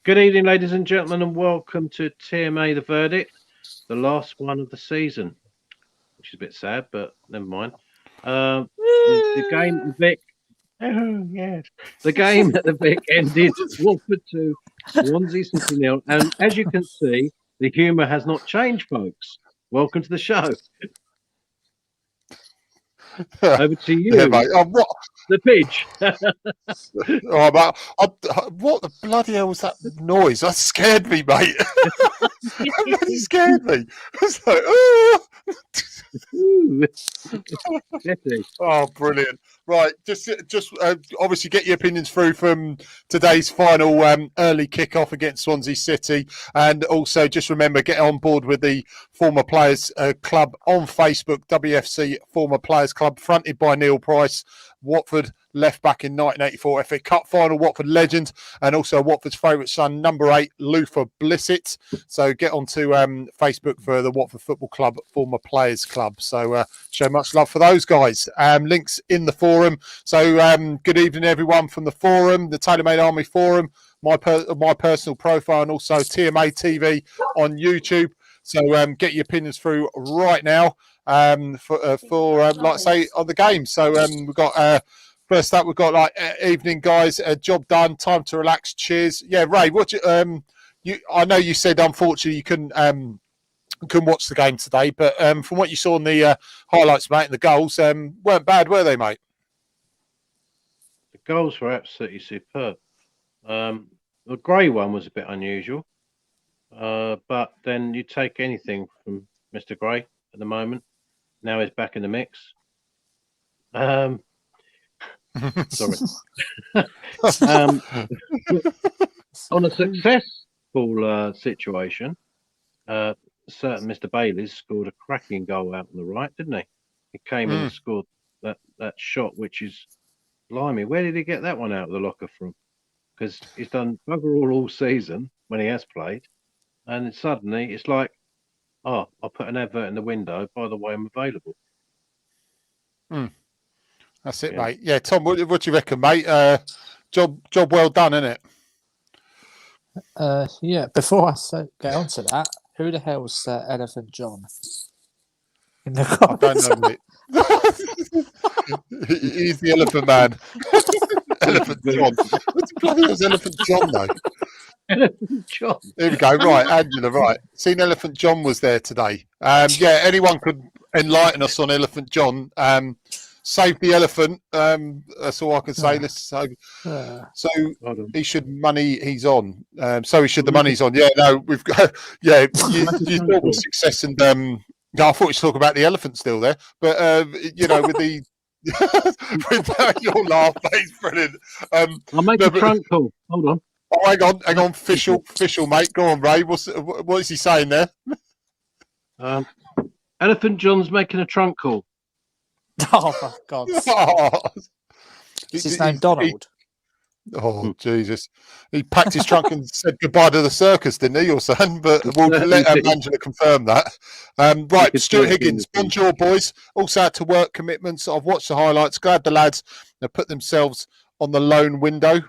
Good evening, ladies and gentlemen, and welcome to TMA The Verdict, the last one of the season, which is a bit sad, but never mind. Um, the game at the Vic, oh, yes, the game at the Vic ended Watford 2, Swansea City nil, and as you can see, the humour has not changed, folks. Welcome to the show. Over to Yeah, you, mate. What? the pitch. Oh, mate. What the bloody hell was that noise? That scared me, mate. That really scared me. It's like, oh. Ooh, Betty. Oh, brilliant! Right, just obviously get your opinions through from today's final early kick-off against Swansea City, and also just remember get on board with the Former Players Club on Facebook, WFC Former Players Club, fronted by Neil Price, Watford left back in 1984 FA Cup final, Watford legend, and also Watford's favourite son, number 8, Luther Blissett. So get onto Facebook for the Watford Football Club Former Players Club. So show much love for those guys. Links in the forum. So good evening, everyone from the forum, the Tailor Made Army forum, my personal profile, and also TMA TV on YouTube. So get your opinions through right now for like I say, on the game. So we've got first up, we've got like evening guys, job done, time to relax. Cheers. Yeah, Ray, what you I know you said unfortunately you couldn't watch the game today, but from what you saw in the highlights, mate, and the goals weren't bad, were they, mate? The goals were absolutely superb. The Gray one was a bit unusual, but then you take anything from Mr. Gray at the moment. Now he's back in the mix. Sorry. On a successful situation, certain Mr. Bayliss scored a cracking goal out on the right, didn't he? He came in and scored that shot, which is blimey. Where did he get that one out of the locker from? Because he's done bugger all season when he has played, and suddenly it's like, oh, I'll put an advert in the window. By the way, I'm available. That's it, mate. Yeah, Tom, what do you reckon, mate? Job well done, isn't it? Yeah, before I get on to that, who the hell's Elephant John? In the I don't know, mate. He's the Elephant Man. Elephant John. What the bloody hell's Elephant John, though? Elephant John. Here we go. Right, Angela, right. Seen Elephant John was there today. Yeah, anyone could enlighten us on Elephant John. Save the elephant. That's all I can say. So he should money he's on. So he should the money's on. Yeah, no, we've got. Yeah, you thought with success and I thought you talk about the elephant still there, but you know with the with your laugh, that's brilliant. I'll make a trunk call. Hold on. Oh, hang on, official, mate. Go on, Ray. What is he saying there? Elephant John's making a trunk call. Oh, my God. Is his name Donald? Jesus. He packed his trunk and said goodbye to the circus, didn't he, your son? But we'll let Angela confirm that. Right, Stuart Higgins, bonjour, boys. Also had to work commitments. I've watched the highlights. Glad the lads have put themselves on the loan window.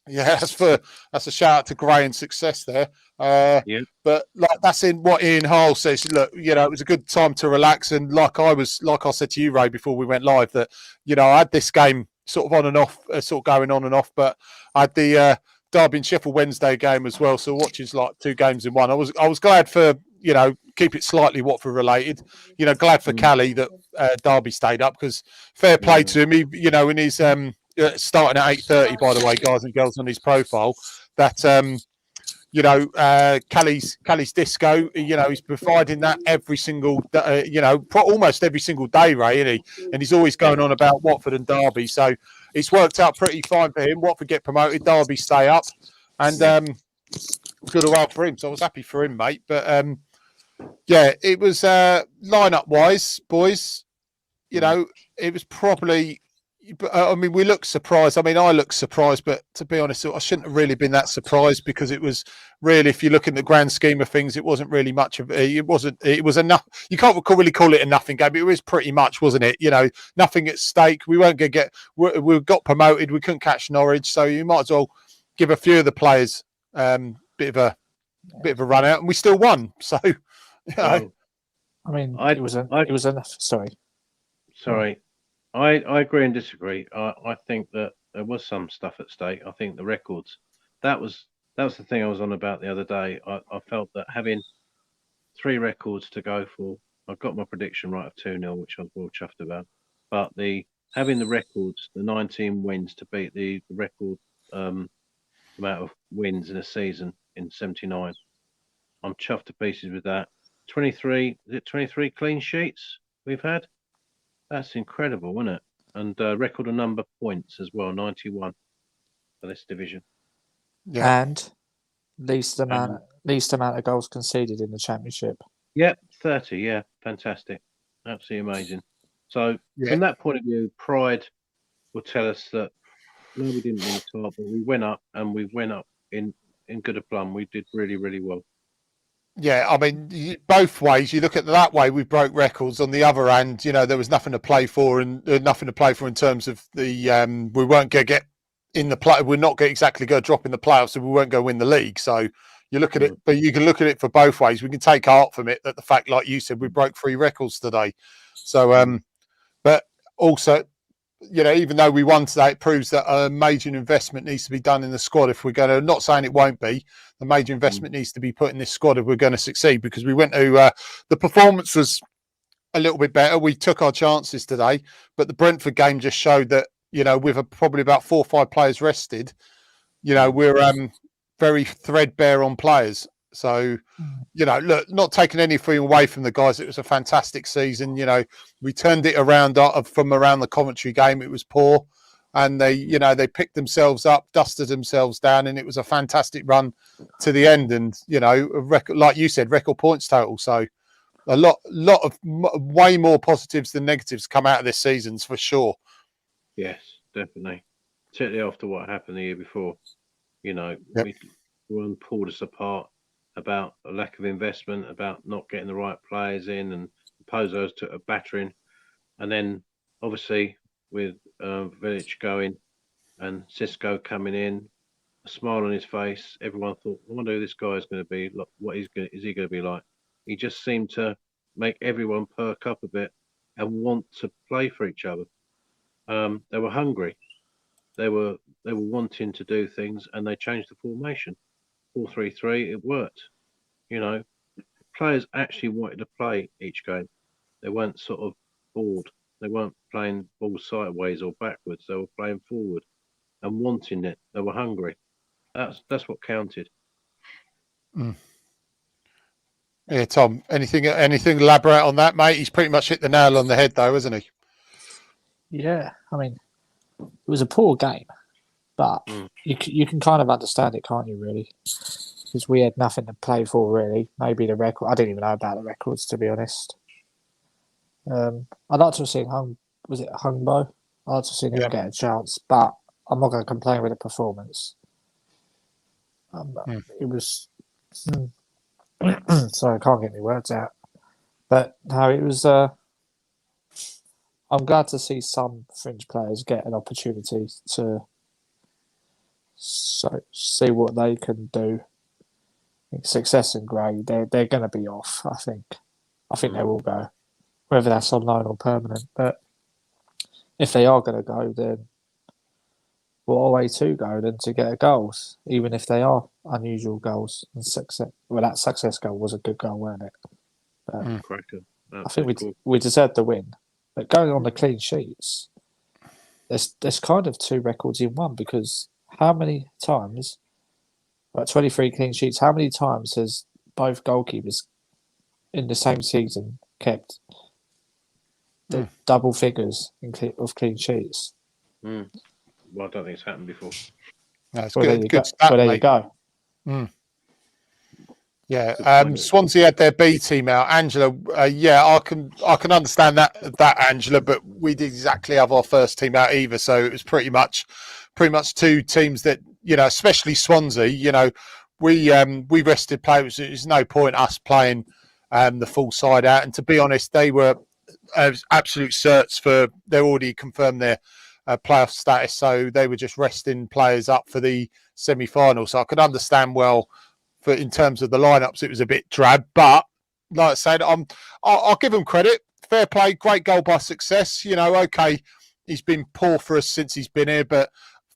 Yeah, that's a shout out to Gray and success there. Yeah. But like that's in what Ian Hall says. Look, you know, it was a good time to relax, and like I said to you, Ray, before we went live, that you know I had this game sort of on and off, sort of going on and off, but I had the Derby and Sheffield Wednesday game as well. So watching like 2 games in one, I was glad for keep it slightly Watford related. Glad for Callie that Derby stayed up because fair play to him. He in his starting at 8:30, by the way, guys and girls, on his profile, that Callie's disco, he's providing that every single almost every single day, Ray, isn't he? And he's always going on about Watford and Derby, so it's worked out pretty fine for him. Watford get promoted, Derby stay up, and good a while for him, so I was happy for him, mate. But it was lineup wise, boys, it was probably. I mean, we look surprised. I mean, I look surprised, but to be honest, I shouldn't have really been that surprised because it was really, if you look in the grand scheme of things, it wasn't really much of it. It was enough. You can't really call it a nothing game. It was pretty much, wasn't it? Nothing at stake. We weren't going to we got promoted. We couldn't catch Norwich, so you might as well, give a few of the players bit of a run out, and we still won. So, you know. Well, I mean, I- it was enough. Sorry. sorry, I agree and disagree. I think that there was some stuff at stake. I think the records, that was the thing I was on about the other day. I felt that having 3 records to go for, I got my prediction right of 2-0, which I was well chuffed about. But having the records, the 19 wins to beat the record amount of wins in a season in 79, I'm chuffed to pieces with that. 23, is it 23 clean sheets we've had? That's incredible, isn't it? And record a number of points as well, 91 for this division. Yeah. And least amount of goals conceded in the championship. Yep, 30. Yeah, fantastic, absolutely amazing. So from that point of view, pride will tell us that no, we didn't win the top, but we went up, and we went up in good aplomb. We did really, really well. Yeah, I mean, both ways. You look at it that way, we broke records. On the other hand, there was nothing to play for, and nothing to play for in terms of the we weren't going to get in the play. We're not exactly going to drop in the playoffs, so we weren't going to win the league. So you look at it, but you can look at it for both ways. We can take heart from it that the fact, like you said, we broke 3 records today. So, but also, even though we won today, it proves that a major investment needs to be done in the squad. If we're going to, not saying it won't be, the major investment needs to be put in this squad if we're going to succeed, because we went to, the performance was a little bit better. We took our chances today, but the Brentford game just showed that, with probably about 4 or 5 players rested, we're very threadbare on players. So, look, not taking anything away from the guys. It was a fantastic season. We turned it around from around the Coventry game. It was poor, and they picked themselves up, dusted themselves down, and it was a fantastic run to the end. And a record, like you said, record points total. So a lot of way more positives than negatives come out of this season for sure. Yes, definitely. Particularly after what happened the year before, everyone pulled us apart about a lack of investment, about not getting the right players in, and Pozos took a battering. And then, obviously, with Village going and Cisco coming in, a smile on his face, everyone thought, I wonder who this guy is going to be. What is he going to be like? He just seemed to make everyone perk up a bit and want to play for each other. They were hungry. They were wanting to do things, and they changed the formation. 4-3-3, it worked. Players actually wanted to play each game. They weren't sort of bored. They weren't playing ball sideways or backwards. They were playing forward and wanting it. They were hungry. That's what counted. Yeah, Tom, anything elaborate on that, mate? He's pretty much hit the nail on the head, though, isn't he? Yeah, I mean, it was a poor game, but you can kind of understand it, can't you, really? Because we had nothing to play for, really. Maybe the record. I didn't even know about the records, to be honest. I'd like to have seen was it Hungbo? I'd like to have seen him get a chance, but I'm not going to complain with the performance. It was... sorry, I can't get my words out. But no, it was... I'm glad to see some fringe players get an opportunity to see what they can do. Success and grade, they're going to be off. I think they will go, whether that's on loan or permanent. But if they are going to go, then what a way to go than to get goals, even if they are unusual goals and success. Well, that success goal was a good goal, wasn't it? But I think we deserved the win. But going on the clean sheets, there's kind of 2 records in one, because how many times, 23 clean sheets, how many times has both goalkeepers in the same season kept the double figures of clean sheets? Well, I don't think it's happened before. That's good. Stat, there mate. you go. Yeah, Swansea had their B team out. Angela, I can understand that Angela, but we did exactly have our first team out either. So it was pretty much 2 teams that, especially Swansea, we rested players. There's no point us playing the full side out. And to be honest, they were absolute certs they already confirmed their playoff status, so they were just resting players up for the semi-final. So I could understand for in terms of the lineups, it was a bit drab. But like I said, I'll give him credit. Fair play, great goal by Success. Okay, he's been poor for us since he's been here, but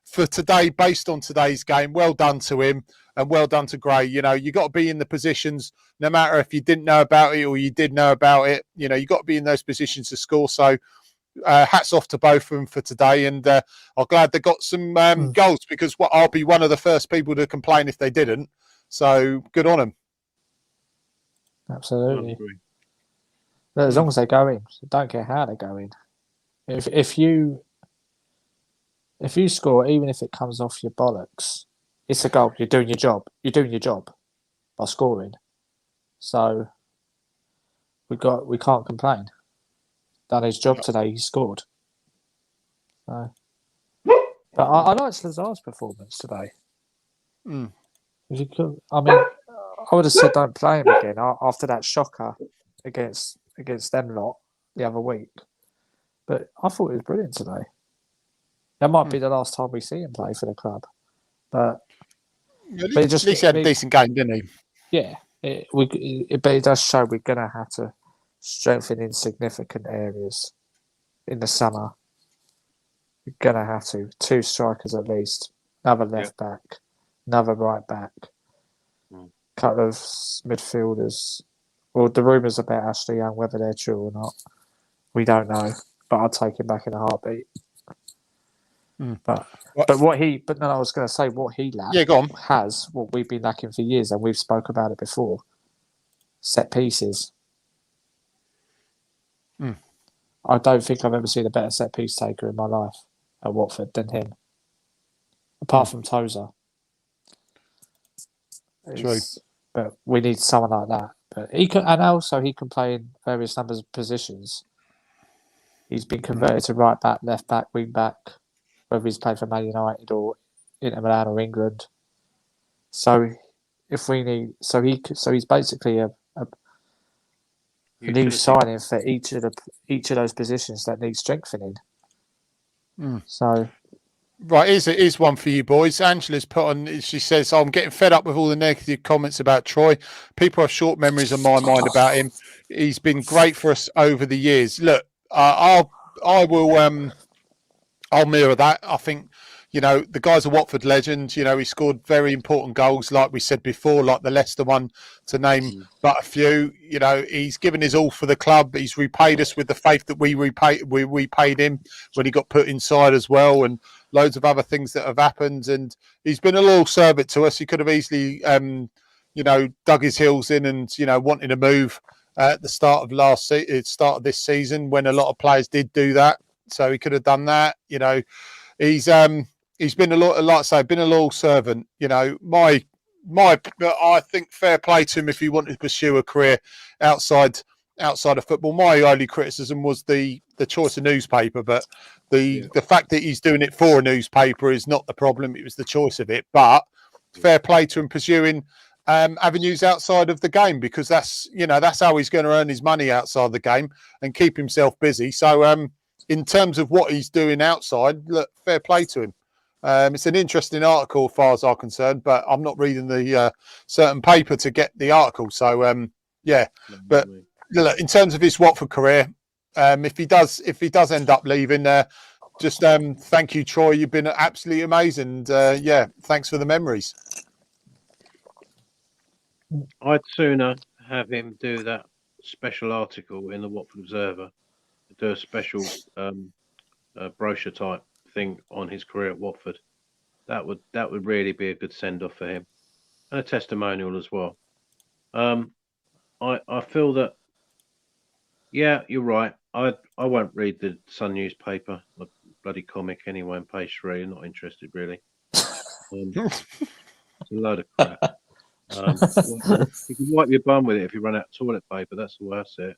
for today, based on today's game, well done to him and well done to Gray. You got to be in the positions, no matter if you didn't know about it or you did know about it. You got to be in those positions to score. So hats off to both of them for today, and I'm glad they got some goals, because I'll be one of the first people to complain if they didn't. So good on them. Absolutely. As long as they go in, don't care how they go in. If you score, even if it comes off your bollocks, it's a goal. You're doing your job. You're doing your job by scoring. So we can't complain. Done his job today. He scored. So, but I liked Lazar's performance today. I mean, I would have said don't play him again after that shocker against them lot the other week. But I thought he was brilliant today. That might be the last time we see him play for the club. But at least he had a decent game, didn't he? Yeah. But it does show we're going to have to strengthen in significant areas in the summer. We're going to have to. 2 strikers at least. Another left back. Another right back. Couple of midfielders. Well, the rumours about Ashley Young, whether they're true or not, we don't know. But I'll take him back in a heartbeat. But I was going to say what he lacks. Yeah, go on. Has what we've been lacking for years, and we've spoke about it before. Set pieces. I don't think I've ever seen a better set piece taker in my life at Watford than him, apart from Tozer. True. But we need someone like that. But he can play in various numbers of positions. He's been converted to right back, left back, wing back, whether he's played for Man United or Inter Milan or England. So he's basically a new signing for each of those positions that need strengthening. So. Right, here's one for you boys. Angela's put on, she says, I'm getting fed up with all the negative comments about Troy. People have short memories in my mind about him. He's been great for us over the years. Look, I'll mirror that. I think, the guy's a Watford legend. He scored very important goals, like we said before, like the Leicester one, to name but a few. He's given his all for the club. He's repaid us with the faith that we repaid him when he got put inside as well, and loads of other things that have happened. And he's been a loyal servant to us. He could have easily, dug his heels in and, wanted to move at the start of this season, when a lot of players did do that. So he could have done that. He's been been a loyal servant. I think fair play to him if he wanted to pursue a career outside of football. My only criticism was the choice of newspaper, but the fact that he's doing it for a newspaper is not the problem. It was the choice of it. But fair play to him pursuing avenues outside of the game, because that's how he's going to earn his money outside the game and keep himself busy. So in terms of what he's doing outside, look, fair play to him. It's an interesting article as far as I'm concerned, but I'm not reading the certain paper to get the article. So but look, in terms of his Watford career, if he does end up leaving, just thank you, Troy. You've been absolutely amazing. And, thanks for the memories. I'd sooner have him do that special article in the Watford Observer, do a special brochure type thing on his career at Watford. That would really be a good send off for him, and a testimonial as well. I feel that, yeah, you're right. I won't read the Sun newspaper, the bloody comic anyway, on page 3. I'm not interested really. It's a load of crap. You can wipe your bum with it if you run out of toilet paper. That's the way I see it.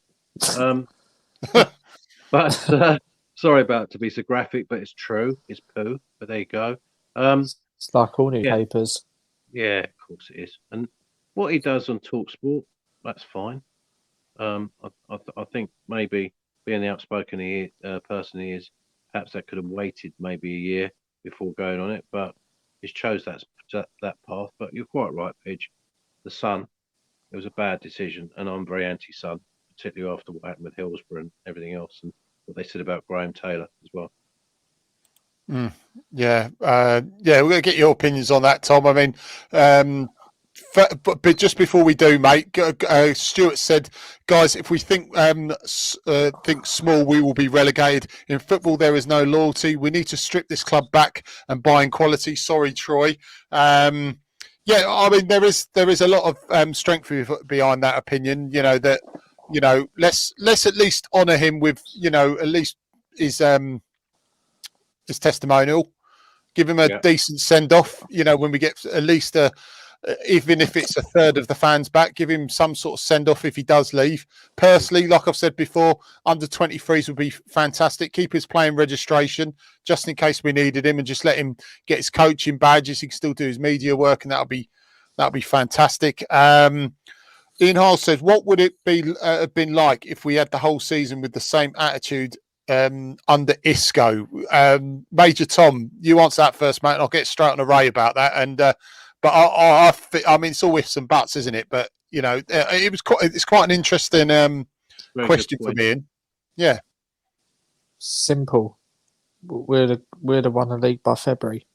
But sorry about to be so graphic, but it's true. It's poo. But there you go. It's like all newspapers. Yeah, of course it is. And what he does on TalkSport, that's fine. I think maybe being the outspoken person he is, perhaps that could have waited maybe a year before going on it. But he's chose that path. But you're quite right, Pidge. The Sun, it was a bad decision, and I'm very anti-Sun, particularly after what happened with Hillsborough and everything else, and what they said about Graham Taylor as well. Yeah, we're going to get your opinions on that, Tom. I mean, but just before we do, mate, Stuart said, guys, if we think small, we will be relegated. In football, there is no loyalty. We need to strip this club back and buy in quality. Sorry, Troy. Yeah, I mean, there is a lot of strength behind that opinion. Let's at least honour him with, at least his testimonial. Give him a decent send off. When we get at least even if it's a third of the fans back, give him some sort of send off if he does leave. Personally, like I've said before, under 23s would be fantastic. Keep his playing registration just in case we needed him, and just let him get his coaching badges. He can still do his media work, and that'll be fantastic. Ian Hall says, "What would it be have been like if we had the whole season with the same attitude under Isco?" Major Tom, you answer that first, mate, and I'll get straight on a Ray about that. And but I mean, it's all ifs and buts, isn't it? But it's quite an interesting question for me. Yeah, simple. We'd have won the league by February.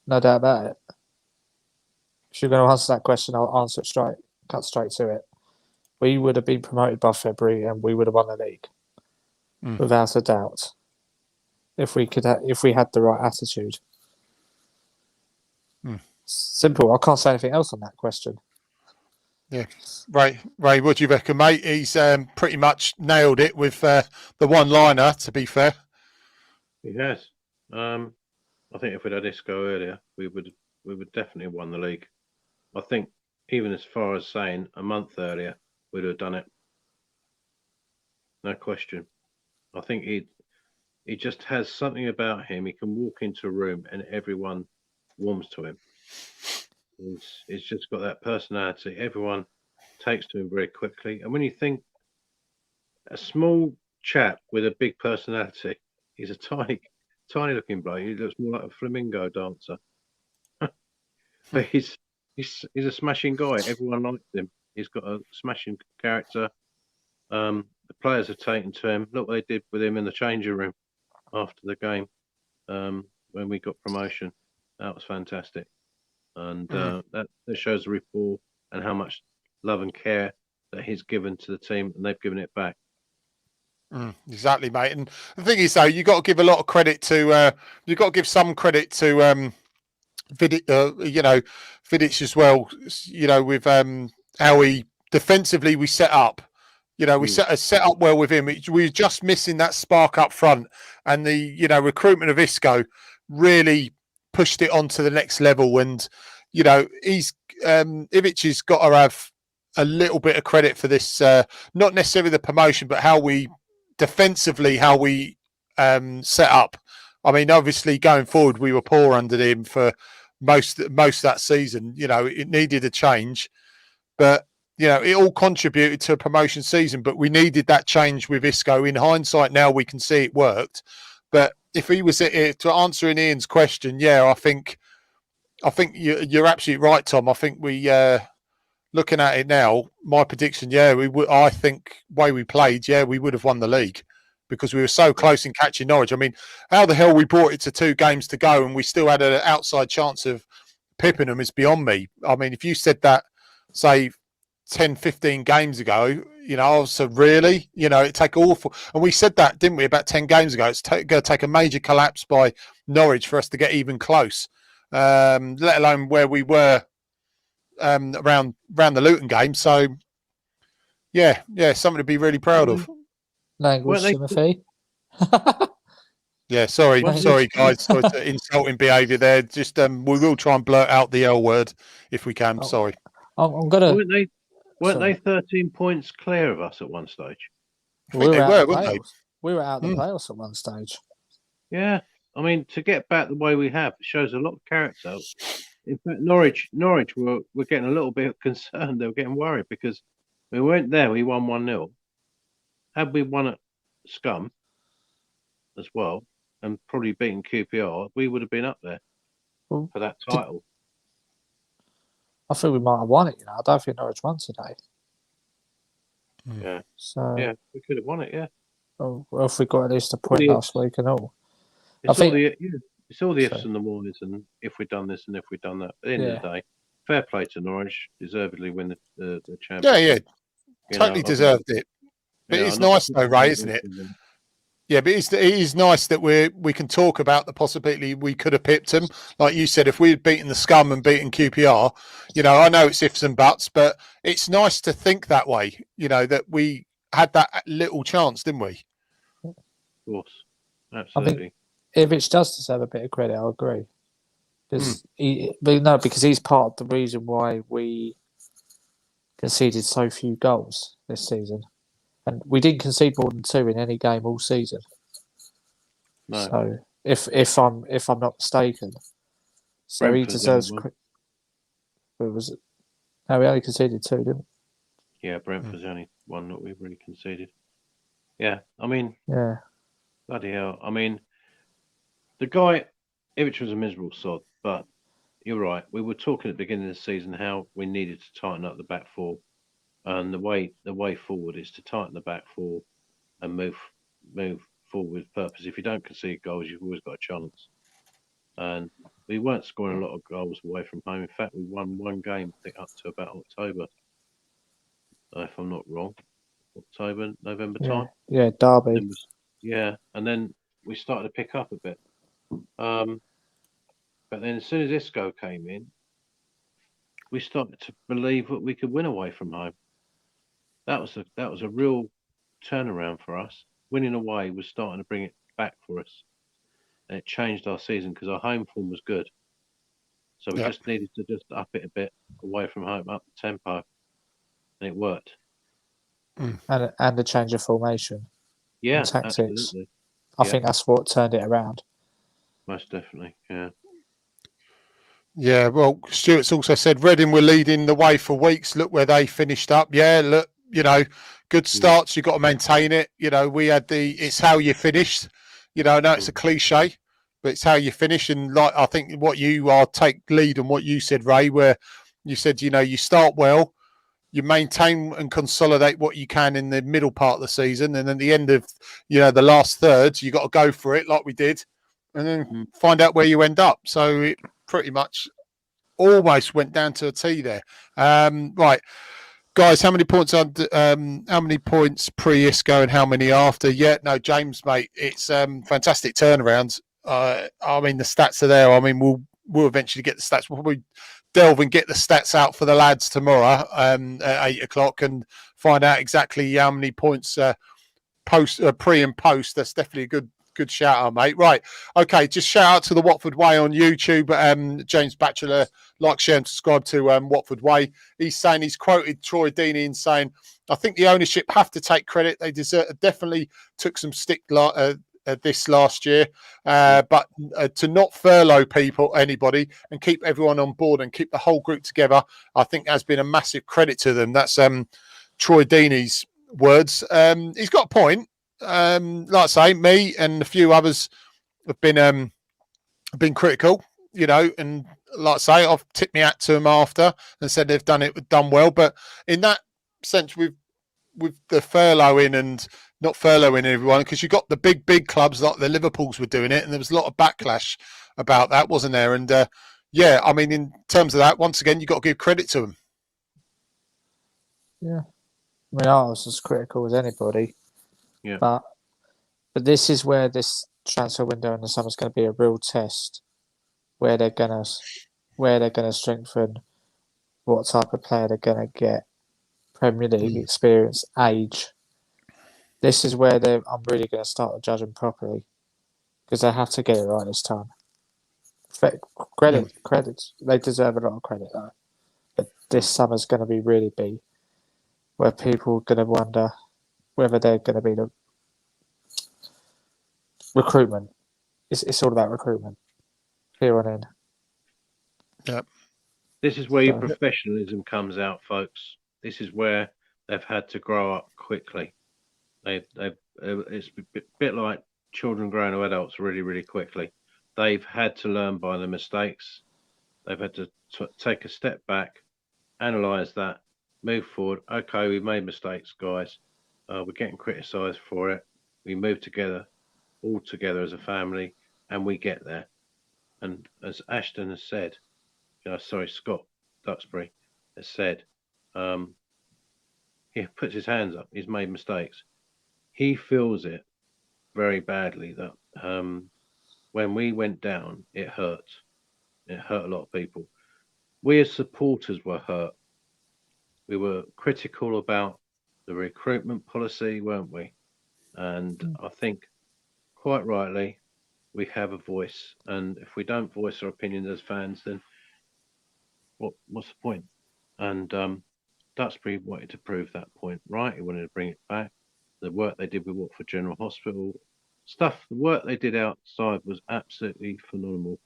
No doubt about it. If you're going to answer that question, I'll answer it straight. Cut straight to it. We would have been promoted by February, and we would have won the league, without a doubt. If we had the right attitude. Simple. I can't say anything else on that question. Yeah, Ray, what do you reckon, mate? He's pretty much nailed it with the one-liner. To be fair, he has. I think if we'd had Isco earlier, we would definitely have won the league. I think even as far as saying a month earlier, we'd have done it. No question. I think he just has something about him. He can walk into a room and everyone warms to him. He's just got that personality. Everyone takes to him very quickly. And when you think a small chap with a big personality, he's a tiny looking bloke. He looks more like a flamingo dancer. But he's a smashing guy. Everyone likes him. He's got a smashing character. The players have taken to him. Look what they did with him in the changing room after the game when we got promotion. That was fantastic. And that shows the rapport and how much love and care that he's given to the team, and they've given it back. Exactly, mate. And the thing is, though, you got to give a lot of credit to. You got to give some credit to Vidic as well. With how he defensively we set up. We set up well with him. We were just missing that spark up front, and the recruitment of Isco really pushed it on to the next level. And he's Ivic has got to have a little bit of credit for this. Not necessarily the promotion, but how we defensively set up. I mean, obviously going forward, we were poor under him for most of that season. It needed a change, but it all contributed to a promotion season. But we needed that change with Isco. In hindsight, now we can see it worked. But if he was to answer in Ian's question, I think you're absolutely right, Tom. I think we, looking at it now, my prediction, we would. I think way we played, we would have won the league because we were so close in catching Norwich. I mean, how the hell we brought it to 2 games to go and we still had an outside chance of pipping them is beyond me. I mean, if you said that, say, 10, 15 games ago, I was really, it'd take awful. And we said that, didn't we, about 10 games ago? It's going to take a major collapse by Norwich for us to get even close, let alone where we were around the Luton game. So, something to be really proud of. Language, Timothy. Yeah, sorry, guys. Sorry for insulting behaviour there. Just we will try and blurt out the L word if we can. Sorry. I'm gonna. Weren't they 13 points clear of us at one stage? We were out of the playoffs at one stage. Yeah, I mean, to get back the way we have shows a lot of character. In fact, Norwich were getting a little bit concerned. They were getting worried because we went there. We won 1-0. Had we won at Scum as well, and probably beaten QPR, we would have been up there Well, for that title. I think we might have won it. I don't think Norwich won today. Yeah. So we could have won it. Yeah. well, if we got at least a point last week and all. It's all the ifs and the whys, and if we'd done this and if we'd done that. At the end of the day, fair play to Norwich, deservedly win the championship. Totally deserved it. But it's nice though, Ray, isn't it? Yeah, but it is nice that we can talk about the possibility we could have pipped them. Like you said, if we had beaten the scum and beaten QPR, I know it's ifs and buts, but it's nice to think that way, that we had that little chance, didn't we? Of course. Absolutely. Ivic does deserve a bit of credit, I agree. Because he's part of the reason why we conceded so few goals this season. And we didn't concede more than 2 in any game all season. No. So if I'm not mistaken, so Brentford he deserves. Was it? No, we only conceded 2, didn't we? Yeah, Brentford's the only one that we've really conceded. Yeah, I mean, bloody hell. I mean, the guy, Ivic was a miserable sod, but you're right. We were talking at the beginning of the season how we needed to tighten up the back four. And the way forward is to tighten the back four and move forward with purpose. If you don't concede goals, you've always got a chance. And we weren't scoring a lot of goals away from home. In fact, we won one game, I think, up to about October, if I'm not wrong. October, November time. Yeah, Derby. And then we started to pick up a bit. But then as soon as Isco came in, we started to believe that we could win away from home. That was a real turnaround for us. Winning away was starting to bring it back for us. And it changed our season because our home form was good. So we just needed to just up it a bit away from home, up the tempo. And it worked. And the change of formation. Yeah, tactics. Absolutely. I think that's what turned it around. Most definitely, yeah. Yeah, well, Stuart's also said Reading were leading the way for weeks. Look where they finished up. Yeah, look, good starts. You've got to maintain it. We had it's how you finished. I know it's a cliche, but it's how you finish. And like, I think what you take lead on what you said, Ray, where you said, you start well, you maintain and consolidate what you can in the middle part of the season. And at the end of, the last third, you got to go for it like we did and then find out where you end up. So it pretty much almost went down to a T there. Right. Guys, how many points pre-Isco and how many after? Yeah, no, James, mate, it's fantastic turnarounds. I mean, the stats are there. I mean, we'll eventually get the stats. We'll probably delve and get the stats out for the lads tomorrow at 8:00 and find out exactly how many points pre and post. That's definitely a good shout out, mate. Right. Okay. Just shout out to the Watford Way on YouTube. James Batchelor, like, share, and subscribe to Watford Way. He's saying he's quoted Troy Deeney in saying, I think the ownership have to take credit. They definitely took some stick this last year, but to not furlough anybody and keep everyone on board and keep the whole group together, I think has been a massive credit to them. That's Troy Deeney's words. He's got a point. Like I say, me and a few others have been critical, and like I say, I've tipped my hat to them after and said they've done well. But in that sense, with the furloughing and not furloughing everyone, because you got the big clubs like the Liverpools were doing it, and there was a lot of backlash about that, wasn't there? And I mean, in terms of that, once again, you got to give credit to them. Yeah, I mean, I was as critical as anybody. Yeah. But this is where this transfer window in the summer is going to be a real test, where they're gonna strengthen, what type of player they're going to get, Premier League experience, age. This is where I'm really going to start judging properly, because they have to get it right this time. Credit, they deserve a lot of credit though. But this summer's going to be really big, where people are going to wonder whether they're going to be the recruitment. It's all about recruitment here on in. Yep. This is where your professionalism comes out, folks. This is where they've had to grow up quickly. It's a bit like children growing to adults really, really quickly. They've had to learn by their mistakes. They've had to take a step back, analyze that, move forward. Okay, we've made mistakes, guys. We're getting criticised for it. We move together, all together as a family, and we get there. And as Ashton has said, Scott Duxbury has said, he puts his hands up. He's made mistakes. He feels it very badly that when we went down, it hurt. It hurt a lot of people. We as supporters were hurt. We were critical about the recruitment policy, weren't we? And I think quite rightly, we have a voice. And if we don't voice our opinions as fans, then what's the point? And Duxbury wanted to prove that point, right? He wanted to bring it back. The work they did with Watford General Hospital, the work they did outside was absolutely phenomenal.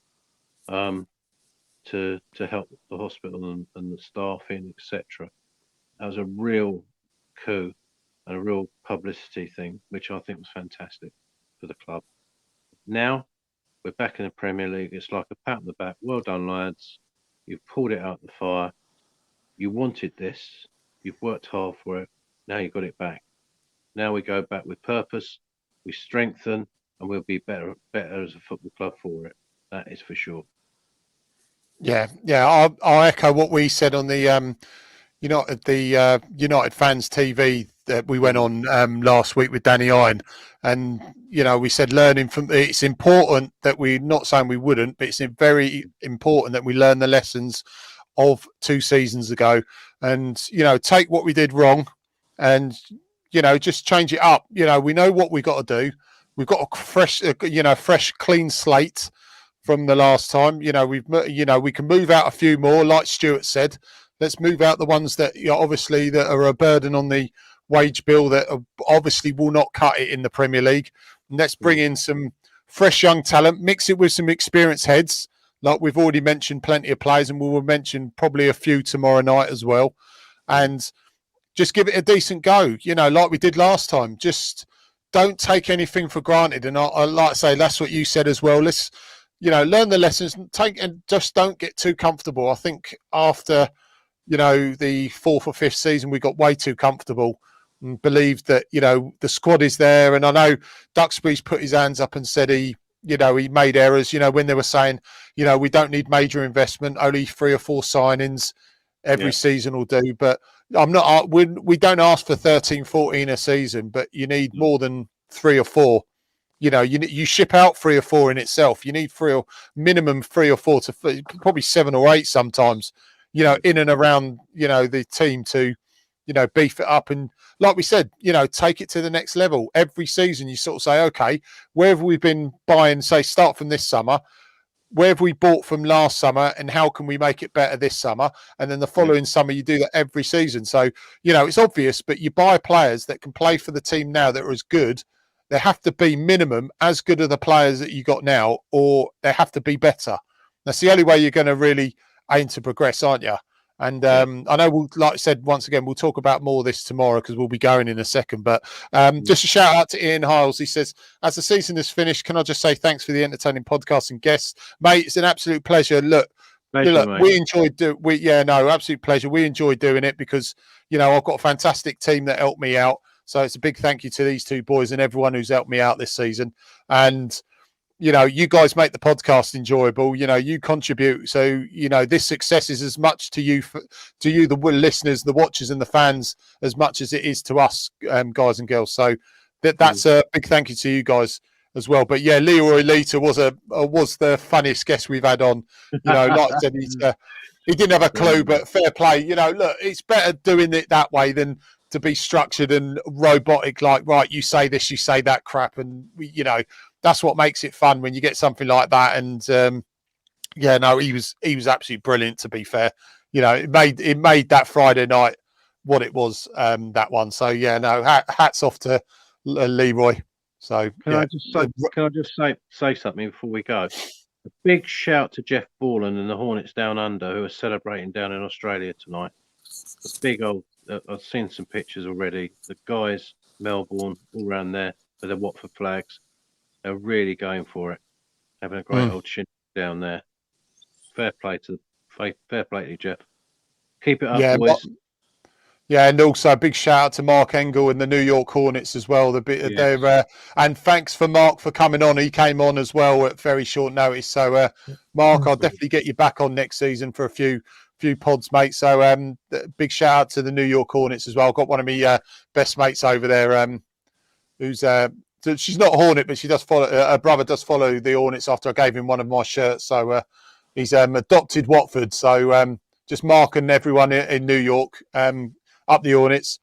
To help the hospital and the staffing, etc. That was a real coup and a real publicity thing, which I think was fantastic for the club. Now we're back in the Premier League. It's like a pat on the back. Well done, lads. You've pulled it out of the fire. You wanted this. You've worked hard for it. Now you got it back. Now we go back with purpose. We strengthen, and we'll be better as a football club for it. That is for sure. Yeah. I'll echo what we said on the United Fans TV that we went on last week with Danny Iron, and we said learning from it's important that we're not saying we wouldn't, but it's very important that we learn the lessons of 2 seasons ago, and take what we did wrong, and just change it up. We know what we got to do. We've got a fresh, clean slate from the last time. We can move out a few more, like Stuart said. Let's move out the ones that obviously that are a burden on the wage bill that obviously will not cut it in the Premier League. And let's bring in some fresh young talent, mix it with some experienced heads. Like we've already mentioned plenty of players, and we will mention probably a few tomorrow night as well. And just give it a decent go, like we did last time. Just don't take anything for granted. And I like to say, that's what you said as well. Let's, learn the lessons, and just don't get too comfortable. I think after, the 4th or 5th season, we got way too comfortable and believed that, the squad is there. And I know Duxbury's put his hands up and said he made errors, when they were saying, we don't need major investment, only 3 or 4 signings every season will do. But I'm not, we don't ask for 13, 14 a season, but you need more than 3 or 4. You ship out 3 or 4 in itself. You need 3 or minimum 3 or 4 to probably 7 or 8 sometimes, in and around, the team to, beef it up. And like we said, take it to the next level. Every season you sort of say, okay, where have we been buying, say, start from this summer? Where have we bought from last summer, and how can we make it better this summer? And then the following summer, you do that every season. So, it's obvious, but you buy players that can play for the team now that are as good. They have to be minimum as good as the players that you got now, or they have to be better. That's the only way you're going to really aim to progress, aren't you? And I know, like I said, once again, we'll talk about more of this tomorrow because we'll be going in a second. But just a shout out to Ian Hiles. He says, as the season is finished, can I just say thanks for the entertaining podcast and guests, mate? It's an absolute pleasure. Look, we enjoyed absolute pleasure. We enjoyed doing it because I've got a fantastic team that helped me out. So it's a big thank you to these 2 boys and everyone who's helped me out this season. And you guys make the podcast enjoyable. You contribute. So, this success is as much to you, the listeners, the watchers and the fans, as much as it is to us, guys and girls. So that's a big thank you to you guys as well. But yeah, Leroy Lita was the funniest guest we've had on. Like I said, he didn't have a clue, but fair play. Look, it's better doing it that way than to be structured and robotic, like, right, you say this, you say that crap. And, that's what makes it fun when you get something like that. And, he was absolutely brilliant, to be fair. It made that Friday night what it was, that one. So, hats off to Leroy. So, can I just say something before we go? A big shout to Jeff Borland and the Hornets Down Under, who are celebrating down in Australia tonight. A big old, I've seen some pictures already. The guys, Melbourne, all around there with their Watford flags. They're really going for it, having a great old shin down there. Fair play to you, Jeff. Keep it up, Yeah, boys. yeah, and also a big shout out to Mark Engel and the New York Hornets as well. Yes. And thanks for Mark for coming on. He came on as well at very short notice. So, Mark, I'll definitely get you back on next season for a few pods, mate. So, big shout out to the New York Hornets as well. I've got one of my best mates over there, who's she's not a Hornet, but she does follow. Her brother does follow the Hornets after I gave him one of my shirts. So, he's adopted Watford. So, just Mark and everyone in New York. Up the Hornets.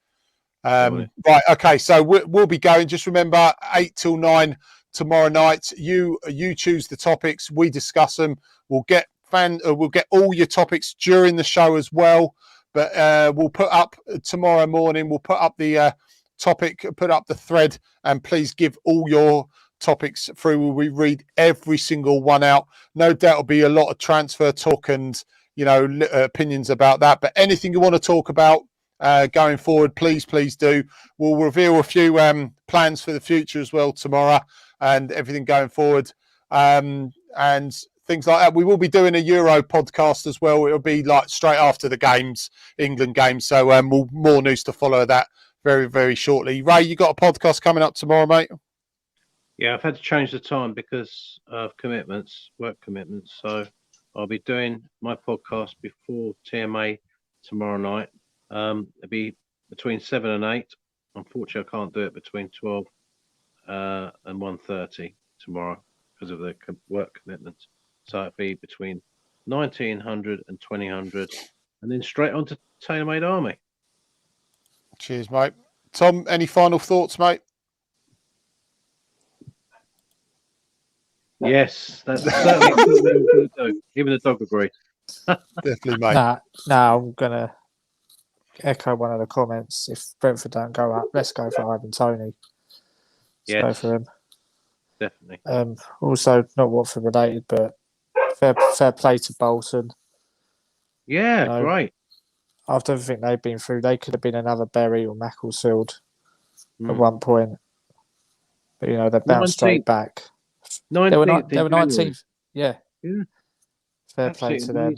Right, okay, so we'll be going. Just remember, 8 till 9 tomorrow night. You choose the topics, we discuss them. We'll get all your topics during the show as well. But we'll put up tomorrow morning. We'll put up the topic, put up the thread, and please give all your topics through. We read every single one out. No doubt it'll be a lot of transfer talk and opinions about that. But anything you want to talk about going forward, please do. We'll reveal a few plans for the future as well tomorrow, and everything going forward, and things like that. We will be doing a Euro podcast as well. It'll be like straight after the games, England games. So more news to follow that very, very shortly. Ray, you got a podcast coming up tomorrow, mate? Yeah, I've had to change the time because of work commitments. So I'll be doing my podcast before TMA tomorrow night. It'll be between 7 and 8. Unfortunately, I can't do it between 12 and 1:30 tomorrow because of the work commitments. So it'll be between 1900 and 2000, and then straight on to Tailor Made Army. Cheers, mate. Tom, any final thoughts, mate? Yes, that's certainly what we're going to do. Even the dog agrees. Definitely, mate. Now I'm gonna echo one of the comments. If Brentford don't go up, let's go for Ivan Toney. Let's go for him. Definitely. Also, not Watford related, but fair play to Bolton. Yeah, great. After everything they've been through, they could have been another Bury or Macclesfield at one point. But they bounced straight back. They were 19th. Yeah. Fair play to them.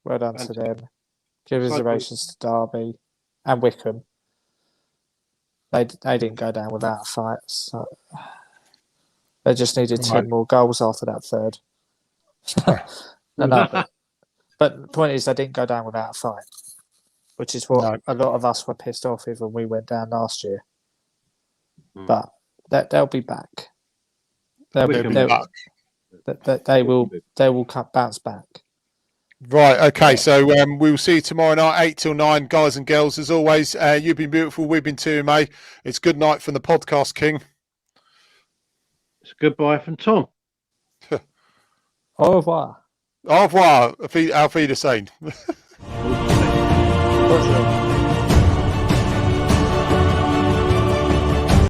Well done to them. Commiserations to Derby and Wickham. They didn't go down without a fight. So they just needed 10 more goals after that third. But the point is, they didn't go down without a fight, which is what a lot of us were pissed off with when we went down last year. But they'll be back. They will bounce back. Right, okay, so we will see you tomorrow night, 8 till 9, guys and girls. As always, you've been beautiful, we've been too, mate. It's good night from the podcast king. It's goodbye from Tom. Au revoir. Au revoir. Auf Wiedersehen.